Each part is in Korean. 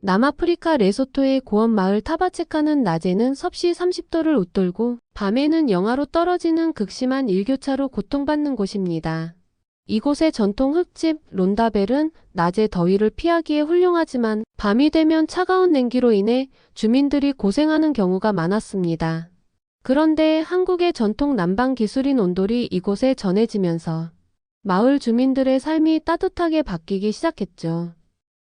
남아프리카 레소토의 고원 마을 타바체카는 낮에는 섭씨 30도를 웃돌고 밤에는 영하로 떨어지는 극심한 일교차로 고통받는 곳입니다. 이곳의 전통 흙집 론다벨은 낮에 더위를 피하기에 훌륭하지만 밤이 되면 차가운 냉기로 인해 주민들이 고생하는 경우가 많았습니다. 그런데 한국의 전통 난방 기술인 온돌이 이곳에 전해지면서 마을 주민들의 삶이 따뜻하게 바뀌기 시작했죠.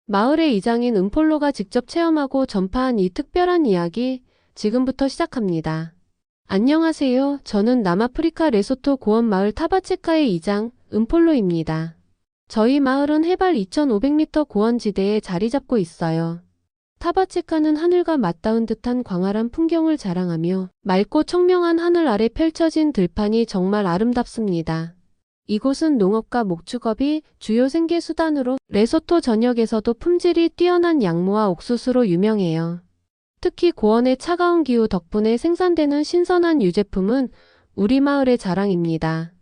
마을의 이장인 은폴로가 직접 체험하고 전파한 이 특별한 이야기 지금부터 시작합니다. 안녕하세요. 저는 남아프리카 레소토 고원 마을 타바체카의 이장 은폴로입니다. 저희 마을은 해발 2500m 고원지대에 자리 잡고 있어요. 타바체카는 하늘과 맞닿은 듯한 광활한 풍경을 자랑하며 맑고 청명한 하늘 아래 펼쳐진 들판이 정말 아름답습니다. 이곳은 농업과 목축업이 주요 생계수단으로 레소토 전역에서도 품질이 뛰어난 양모와 옥수수로 유명해요. 특히 고원의 차가운 기후 덕분에 생산되는 신선한 유제품은 우리 마을의 자랑입니다.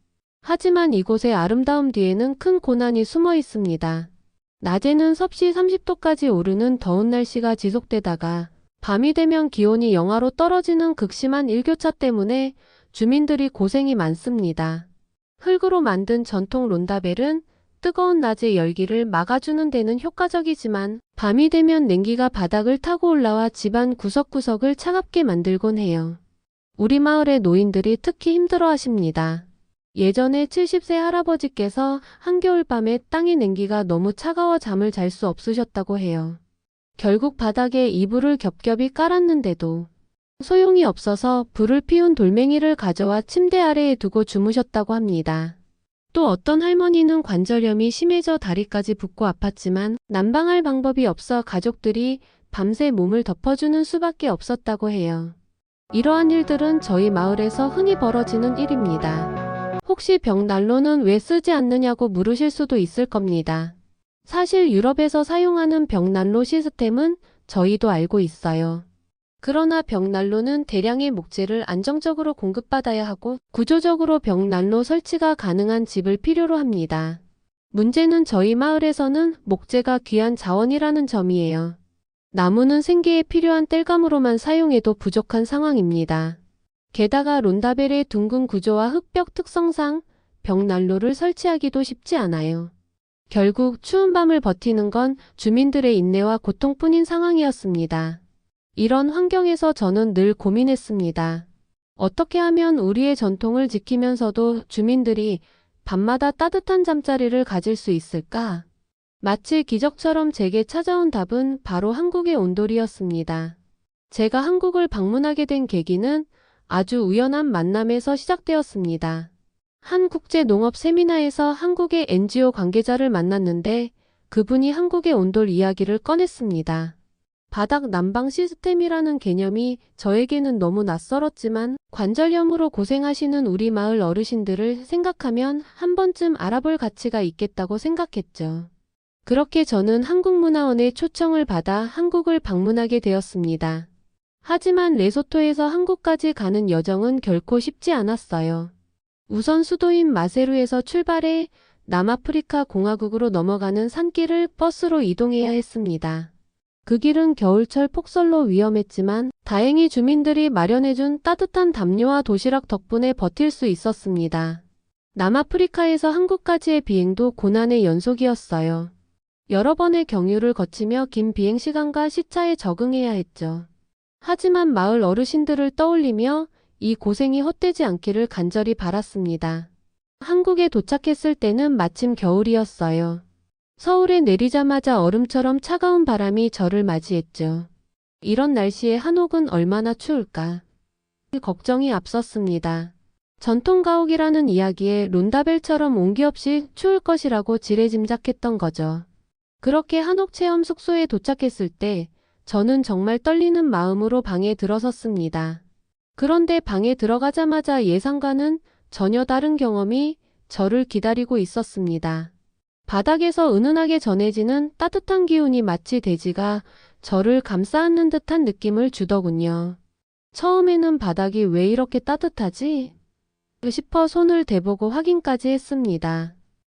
하지만 이곳의 아름다움 뒤에는 큰 고난이 숨어 있습니다. 낮에는 섭씨 30도까지 오르는 더운 날씨가 지속되다가 밤이 되면 기온이 영하로 떨어지는 극심한 일교차 때문에 주민들이 고생이 많습니다. 흙으로 만든 전통 론다벨은 뜨거운 낮의 열기를 막아주는 데는 효과적이지만 밤이 되면 냉기가 바닥을 타고 올라와 집안 구석구석을 차갑게 만들곤 해요. 우리 마을의 노인들이 특히 힘들어하십니다. 예전에 70세 할아버지께서 한겨울밤에 땅의 냉기가 너무 차가워 잠을 잘 수 없으셨다고 해요. 결국 바닥에 이불을 겹겹이 깔았는데도 소용이 없어서 불을 피운 돌멩이를 가져와 침대 아래에 두고 주무셨다고 합니다. 또 어떤 할머니는 관절염이 심해져 다리까지 붓고 아팠지만 난방할 방법이 없어 가족들이 밤새 몸을 덮어주는 수밖에 없었다고 해요. 이러한 일들은 저희 마을에서 흔히 벌어지는 일입니다. 혹시 벽난로는 왜 쓰지 않느냐고 물으실 수도 있을 겁니다. 사실 유럽에서 사용하는 벽난로 시스템은 저희도 알고 있어요. 그러나 벽난로는 대량의 목재를 안정적으로 공급받아야 하고 구조적으로 벽난로 설치가 가능한 집을 필요로 합니다. 문제는 저희 마을에서는 목재가 귀한 자원이라는 점이에요. 나무는 생계에 필요한 땔감으로만 사용해도 부족한 상황입니다. 게다가 론다벨의 둥근 구조와 흙벽 특성상 벽난로를 설치하기도 쉽지 않아요. 결국 추운 밤을 버티는 건 주민들의 인내와 고통뿐인 상황이었습니다. 이런 환경에서 저는 늘 고민했습니다. 어떻게 하면 우리의 전통을 지키면서도 주민들이 밤마다 따뜻한 잠자리를 가질 수 있을까? 마치 기적처럼 제게 찾아온 답은 바로 한국의 온돌이었습니다. 제가 한국을 방문하게 된 계기는 아주 우연한 만남에서 시작되었습니다. 한 국제 농업 세미나에서 한국의 NGO 관계자를 만났는데 그분이 한국의 온돌 이야기를 꺼냈습니다. 바닥 난방 시스템이라는 개념이 저에게는 너무 낯설었지만 관절염으로 고생하시는 우리 마을 어르신들을 생각하면 한 번쯤 알아볼 가치가 있겠다고 생각했죠. 그렇게 저는 한국문화원의 초청을 받아 한국을 방문하게 되었습니다. 하지만 레소토에서 한국까지 가는 여정은 결코 쉽지 않았어요. 우선 수도인 마세루에서 출발해 남아프리카 공화국으로 넘어가는 산길을 버스로 이동해야 했습니다. 그 길은 겨울철 폭설로 위험했지만 다행히 주민들이 마련해준 따뜻한 담요와 도시락 덕분에 버틸 수 있었습니다. 남아프리카에서 한국까지의 비행도 고난의 연속이었어요. 여러 번의 경유를 거치며 긴 비행시간과 시차에 적응해야 했죠. 하지만 마을 어르신들을 떠올리며 이 고생이 헛되지 않기를 간절히 바랐습니다. 한국에 도착했을 때는 마침 겨울이었어요. 서울에 내리자마자 얼음처럼 차가운 바람이 저를 맞이했죠. 이런 날씨에 한옥은 얼마나 추울까? 그 걱정이 앞섰습니다. 전통 가옥이라는 이야기에 론다벨처럼 온기 없이 추울 것이라고 지레짐작했던 거죠. 그렇게 한옥 체험 숙소에 도착했을 때 저는 정말 떨리는 마음으로 방에 들어섰습니다. 그런데 방에 들어가자마자 예상과는 전혀 다른 경험이 저를 기다리고 있었습니다. 바닥에서 은은하게 전해지는 따뜻한 기운이 마치 대지가 저를 감싸안는 듯한 느낌을 주더군요. 처음에는 바닥이 왜 이렇게 따뜻하지? 싶어 손을 대보고 확인까지 했습니다.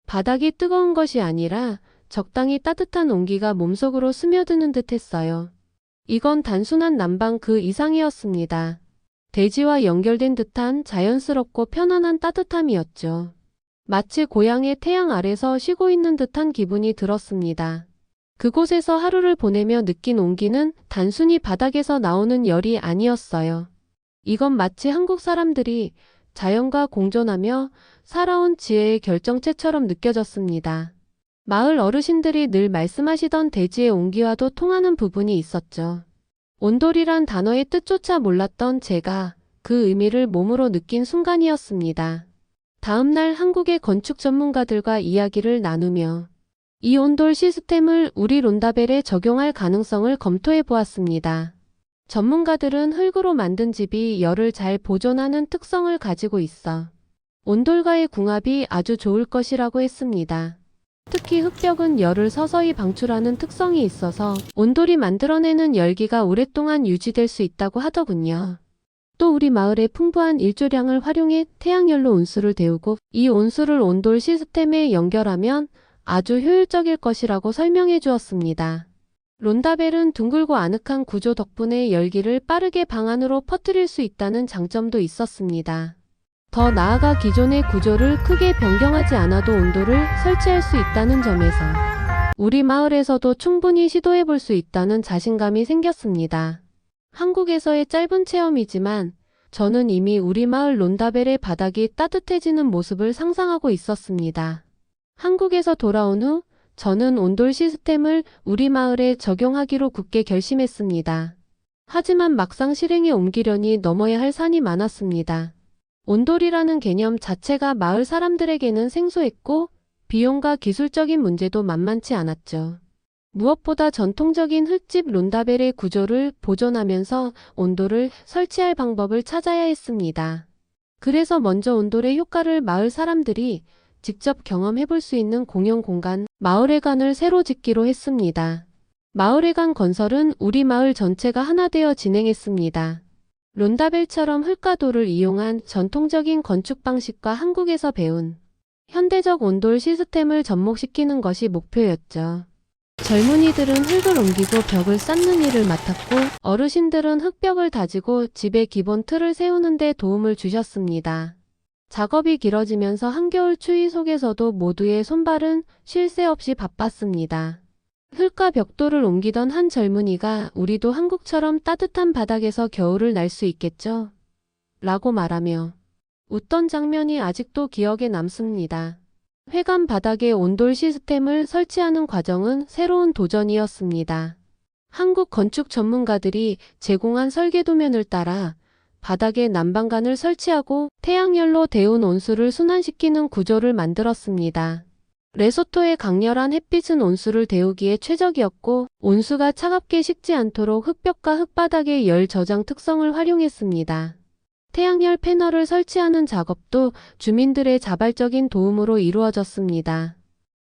바닥이 뜨거운 것이 아니라 적당히 따뜻한 온기가 몸속으로 스며드는 듯 했어요. 이건 단순한 난방 그 이상이었습니다. 대지와 연결된 듯한 자연스럽고 편안한 따뜻함이었죠. 마치 고향의 태양 아래서 쉬고 있는 듯한 기분이 들었습니다. 그곳에서 하루를 보내며 느낀 온기는 단순히 바닥에서 나오는 열이 아니었어요. 이건 마치 한국 사람들이 자연과 공존하며 살아온 지혜의 결정체처럼 느껴졌습니다. 마을 어르신들이 늘 말씀하시던 대지의 온기와도 통하는 부분이 있었죠. 온돌이란 단어의 뜻조차 몰랐던 제가 그 의미를 몸으로 느낀 순간이었습니다. 다음날 한국의 건축 전문가들과 이야기를 나누며 이 온돌 시스템을 우리 론다벨에 적용할 가능성을 검토해 보았습니다. 전문가들은 흙으로 만든 집이 열을 잘 보존하는 특성을 가지고 있어 온돌과의 궁합이 아주 좋을 것이라고 했습니다. 특히 흙벽은 열을 서서히 방출하는 특성이 있어서 온돌이 만들어내는 열기가 오랫동안 유지될 수 있다고 하더군요. 또 우리 마을의 풍부한 일조량을 활용해 태양열로 온수를 데우고 이 온수를 온돌 시스템에 연결하면 아주 효율적일 것이라고 설명해 주었습니다. 론다벨은 둥글고 아늑한 구조 덕분에 열기를 빠르게 방 안으로 퍼뜨릴 수 있다는 장점도 있었습니다. 더 나아가 기존의 구조를 크게 변경하지 않아도 온돌을 설치할 수 있다는 점에서 우리 마을에서도 충분히 시도해 볼 수 있다는 자신감이 생겼습니다. 한국에서의 짧은 체험이지만 저는 이미 우리 마을 론다벨의 바닥이 따뜻해지는 모습을 상상하고 있었습니다. 한국에서 돌아온 후 저는 온돌 시스템을 우리 마을에 적용하기로 굳게 결심했습니다. 하지만 막상 실행에 옮기려니 넘어야 할 산이 많았습니다. 온돌이라는 개념 자체가 마을 사람들에게는 생소했고 비용과 기술적인 문제도 만만치 않았죠. 무엇보다 전통적인 흙집 론다벨의 구조를 보존하면서 온돌을 설치할 방법을 찾아야 했습니다. 그래서 먼저 온돌의 효과를 마을 사람들이 직접 경험해 볼 수 있는 공용 공간 마을회관을 새로 짓기로 했습니다. 마을회관 건설은 우리 마을 전체가 하나 되어 진행했습니다. 론다벨처럼 흙과 돌을 이용한 전통적인 건축 방식과 한국에서 배운 현대적 온돌 시스템을 접목시키는 것이 목표였죠. 젊은이들은 흙을 옮기고 벽을 쌓는 일을 맡았고 어르신들은 흙벽을 다지고 집의 기본 틀을 세우는 데 도움을 주셨습니다. 작업이 길어지면서 한겨울 추위 속에서도 모두의 손발은 쉴 새 없이 바빴습니다. 흙과 벽돌을 옮기던 한 젊은이가 우리도 한국처럼 따뜻한 바닥에서 겨울을 날 수 있겠죠? 라고 말하며 웃던 장면이 아직도 기억에 남습니다. 회관 바닥에 온돌 시스템을 설치하는 과정은 새로운 도전이었습니다. 한국 건축 전문가들이 제공한 설계도면을 따라 바닥에 난방관을 설치하고 태양열로 데운 온수를 순환시키는 구조를 만들었습니다. 레소토의 강렬한 햇빛은 온수를 데우기에 최적이었고 온수가 차갑게 식지 않도록 흙벽과 흙바닥의 열 저장 특성을 활용했습니다. 태양열 패널을 설치하는 작업도 주민들의 자발적인 도움으로 이루어졌습니다.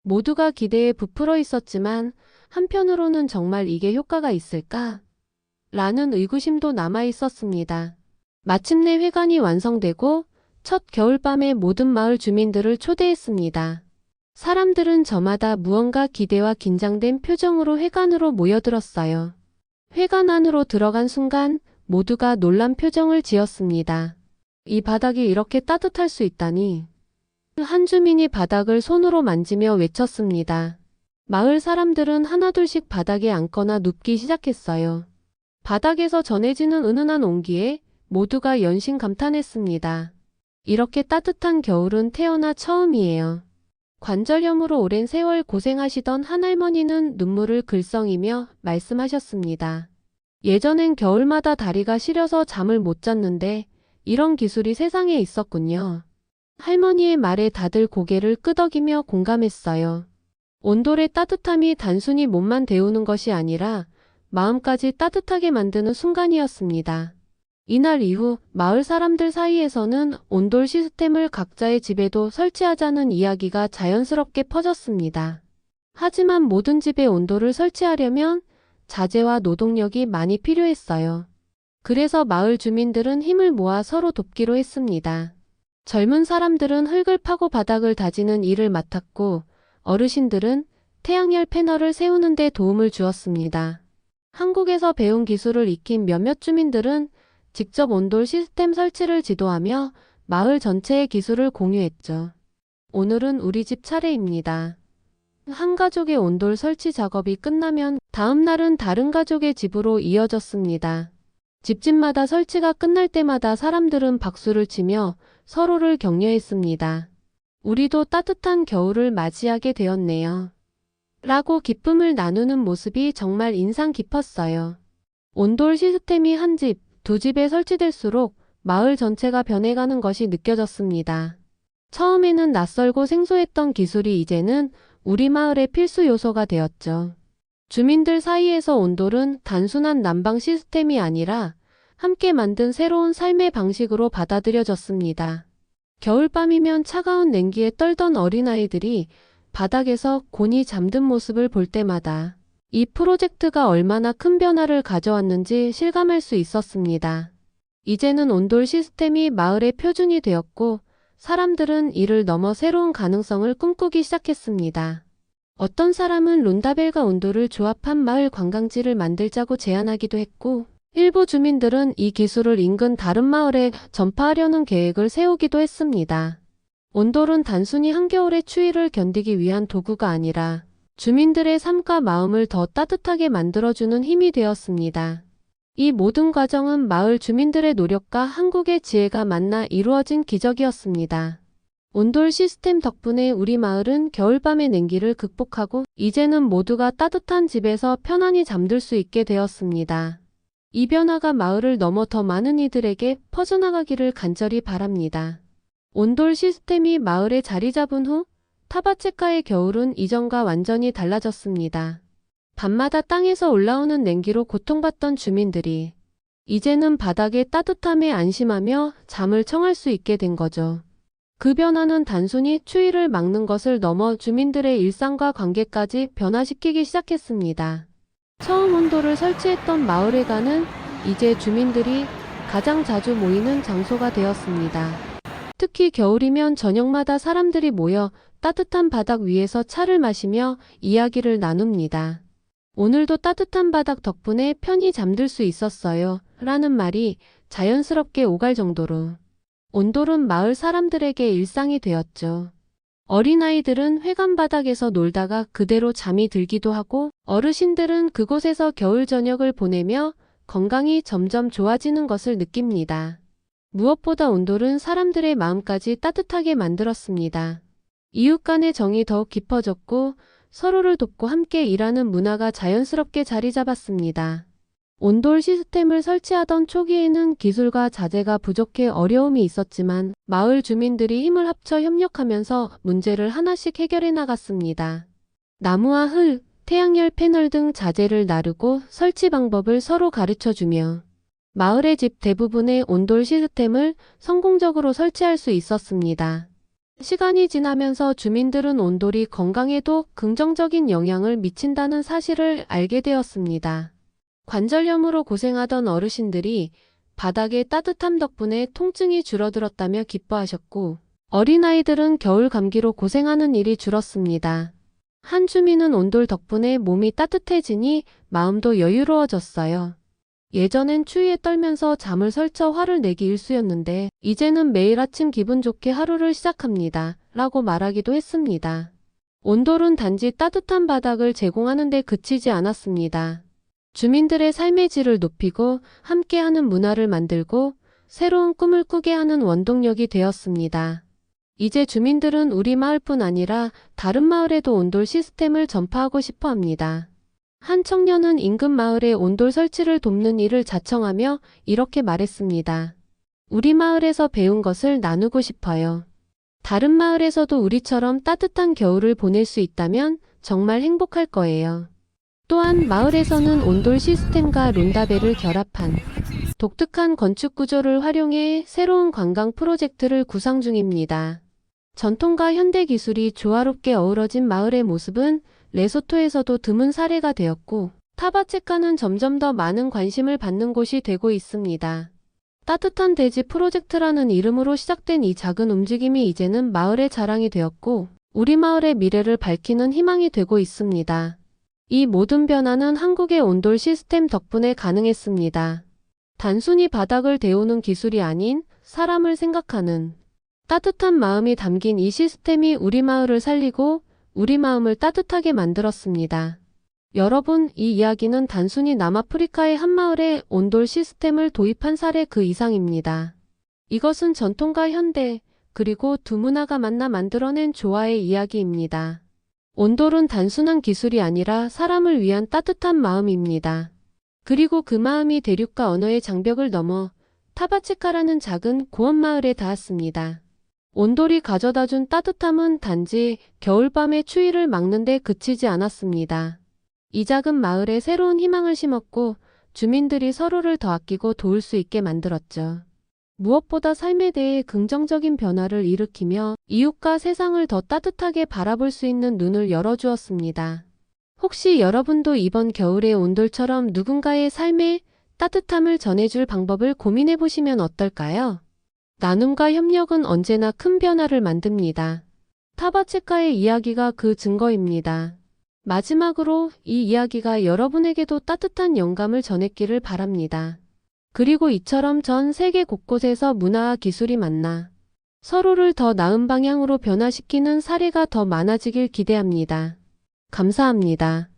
모두가 기대에 부풀어 있었지만 한편으로는 정말 이게 효과가 있을까? 라는 의구심도 남아 있었습니다. 마침내 회관이 완성되고 첫 겨울밤에 모든 마을 주민들을 초대했습니다. 사람들은 저마다 무언가 기대와 긴장된 표정으로 회관으로 모여들었어요. 회관 안으로 들어간 순간 모두가 놀란 표정을 지었습니다. 이 바닥이 이렇게 따뜻할 수 있다니. 한 주민이 바닥을 손으로 만지며 외쳤습니다. 마을 사람들은 하나둘씩 바닥에 앉거나 눕기 시작했어요. 바닥에서 전해지는 은은한 온기에 모두가 연신 감탄했습니다. 이렇게 따뜻한 겨울은 태어나 처음이에요. 관절염으로 오랜 세월 고생하시던 한 할머니는 눈물을 글썽이며 말씀하셨습니다. 예전엔 겨울마다 다리가 시려서 잠을 못 잤는데 이런 기술이 세상에 있었군요. 할머니의 말에 다들 고개를 끄덕이며 공감했어요. 온돌의 따뜻함이 단순히 몸만 데우는 것이 아니라 마음까지 따뜻하게 만드는 순간이었습니다. 이날 이후 마을 사람들 사이에서는 온돌 시스템을 각자의 집에도 설치하자는 이야기가 자연스럽게 퍼졌습니다. 하지만 모든 집에 온돌을 설치하려면 자재와 노동력이 많이 필요했어요. 그래서 마을 주민들은 힘을 모아 서로 돕기로 했습니다. 젊은 사람들은 흙을 파고 바닥을 다지는 일을 맡았고 어르신들은 태양열 패널을 세우는 데 도움을 주었습니다. 한국에서 배운 기술을 익힌 몇몇 주민들은 직접 온돌 시스템 설치를 지도하며 마을 전체의 기술을 공유했죠. 오늘은 우리 집 차례입니다. 한 가족의 온돌 설치 작업이 끝나면 다음 날은 다른 가족의 집으로 이어졌습니다. 집집마다 설치가 끝날 때마다 사람들은 박수를 치며 서로를 격려했습니다. 우리도 따뜻한 겨울을 맞이하게 되었네요. 라고 기쁨을 나누는 모습이 정말 인상 깊었어요. 온돌 시스템이 한 집, 두 집에 설치될수록 마을 전체가 변해가는 것이 느껴졌습니다. 처음에는 낯설고 생소했던 기술이 이제는 우리 마을의 필수 요소가 되었죠. 주민들 사이에서 온돌은 단순한 난방 시스템이 아니라 함께 만든 새로운 삶의 방식으로 받아들여졌습니다. 겨울밤이면 차가운 냉기에 떨던 어린아이들이 바닥에서 곤히 잠든 모습을 볼 때마다 이 프로젝트가 얼마나 큰 변화를 가져왔는지 실감할 수 있었습니다. 이제는 온돌 시스템이 마을의 표준이 되었고 사람들은 이를 넘어 새로운 가능성을 꿈꾸기 시작했습니다. 어떤 사람은 론다벨과 온돌을 조합한 마을 관광지를 만들자고 제안하기도 했고 일부 주민들은 이 기술을 인근 다른 마을에 전파하려는 계획을 세우기도 했습니다. 온돌은 단순히 한겨울의 추위를 견디기 위한 도구가 아니라 주민들의 삶과 마음을 더 따뜻하게 만들어주는 힘이 되었습니다. 이 모든 과정은 마을 주민들의 노력과 한국의 지혜가 만나 이루어진 기적이었습니다. 온돌 시스템 덕분에 우리 마을은 겨울밤의 냉기를 극복하고 이제는 모두가 따뜻한 집에서 편안히 잠들 수 있게 되었습니다. 이 변화가 마을을 넘어 더 많은 이들에게 퍼져나가기를 간절히 바랍니다. 온돌 시스템이 마을에 자리 잡은 후 타바체카의 겨울은 이전과 완전히 달라졌습니다. 밤마다 땅에서 올라오는 냉기로 고통받던 주민들이 이제는 바닥의 따뜻함에 안심하며 잠을 청할 수 있게 된 거죠. 그 변화는 단순히 추위를 막는 것을 넘어 주민들의 일상과 관계까지 변화시키기 시작했습니다. 처음 온돌을 설치했던 마을회관은 이제 주민들이 가장 자주 모이는 장소가 되었습니다. 특히 겨울이면 저녁마다 사람들이 모여 따뜻한 바닥 위에서 차를 마시며 이야기를 나눕니다. 오늘도 따뜻한 바닥 덕분에 편히 잠들 수 있었어요. 라는 말이 자연스럽게 오갈 정도로 온돌은 마을 사람들에게 일상이 되었죠. 어린아이들은 회관 바닥에서 놀다가 그대로 잠이 들기도 하고 어르신들은 그곳에서 겨울 저녁을 보내며 건강이 점점 좋아지는 것을 느낍니다. 무엇보다 온돌은 사람들의 마음까지 따뜻하게 만들었습니다. 이웃 간의 정이 더욱 깊어졌고 서로를 돕고 함께 일하는 문화가 자연스럽게 자리 잡았습니다. 온돌 시스템을 설치하던 초기에는 기술과 자재가 부족해 어려움이 있었지만 마을 주민들이 힘을 합쳐 협력하면서 문제를 하나씩 해결해 나갔습니다. 나무와 흙, 태양열 패널 등 자재를 나르고 설치 방법을 서로 가르쳐주며 마을의 집 대부분의 온돌 시스템을 성공적으로 설치할 수 있었습니다. 시간이 지나면서 주민들은 온돌이 건강에도 긍정적인 영향을 미친다는 사실을 알게 되었습니다. 관절염으로 고생하던 어르신들이 바닥의 따뜻함 덕분에 통증이 줄어들었다며 기뻐하셨고 어린아이들은 겨울 감기로 고생하는 일이 줄었습니다. 한 주민은 온돌 덕분에 몸이 따뜻해지니 마음도 여유로워졌어요. 예전엔 추위에 떨면서 잠을 설쳐 화를 내기 일쑤였는데 이제는 매일 아침 기분 좋게 하루를 시작합니다. 라고 말하기도 했습니다. 온돌은 단지 따뜻한 바닥을 제공하는 데 그치지 않았습니다. 주민들의 삶의 질을 높이고 함께하는 문화를 만들고 새로운 꿈을 꾸게 하는 원동력이 되었습니다. 이제 주민들은 우리 마을뿐 아니라 다른 마을에도 온돌 시스템을 전파하고 싶어 합니다. 한 청년은 인근 마을에 온돌 설치를 돕는 일을 자청하며 이렇게 말했습니다. 우리 마을에서 배운 것을 나누고 싶어요. 다른 마을에서도 우리처럼 따뜻한 겨울을 보낼 수 있다면 정말 행복할 거예요. 또한 마을에서는 온돌 시스템과 론다벨을 결합한 독특한 건축 구조를 활용해 새로운 관광 프로젝트를 구상 중입니다. 전통과 현대 기술이 조화롭게 어우러진 마을의 모습은 레소토에서도 드문 사례가 되었고 타바체카는 점점 더 많은 관심을 받는 곳이 되고 있습니다. 따뜻한 대지 프로젝트라는 이름으로 시작된 이 작은 움직임이 이제는 마을의 자랑이 되었고 우리 마을의 미래를 밝히는 희망이 되고 있습니다. 이 모든 변화는 한국의 온돌 시스템 덕분에 가능했습니다. 단순히 바닥을 데우는 기술이 아닌 사람을 생각하는 따뜻한 마음이 담긴 이 시스템이 우리 마을을 살리고 우리 마음을 따뜻하게 만들었습니다. 여러분, 이 이야기는 단순히 남아프리카의 한 마을에 온돌 시스템을 도입한 사례 그 이상입니다. 이것은 전통과 현대, 그리고 두 문화가 만나 만들어낸 조화의 이야기입니다. 온돌은 단순한 기술이 아니라 사람을 위한 따뜻한 마음입니다. 그리고 그 마음이 대륙과 언어의 장벽을 넘어 타바치카라는 작은 고원 마을에 닿았습니다. 온돌이 가져다준 따뜻함은 단지 겨울밤의 추위를 막는 데 그치지 않았습니다. 이 작은 마을에 새로운 희망을 심었고 주민들이 서로를 더 아끼고 도울 수 있게 만들었죠. 무엇보다 삶에 대해 긍정적인 변화를 일으키며 이웃과 세상을 더 따뜻하게 바라볼 수 있는 눈을 열어주었습니다. 혹시 여러분도 이번 겨울의 온돌처럼 누군가의 삶에 따뜻함을 전해줄 방법을 고민해 보시면 어떨까요? 나눔과 협력은 언제나 큰 변화를 만듭니다. 타바체카의 이야기가 그 증거입니다. 마지막으로 이 이야기가 여러분에게도 따뜻한 영감을 전했기를 바랍니다. 그리고 이처럼 전 세계 곳곳에서 문화와 기술이 만나 서로를 더 나은 방향으로 변화시키는 사례가 더 많아지길 기대합니다. 감사합니다.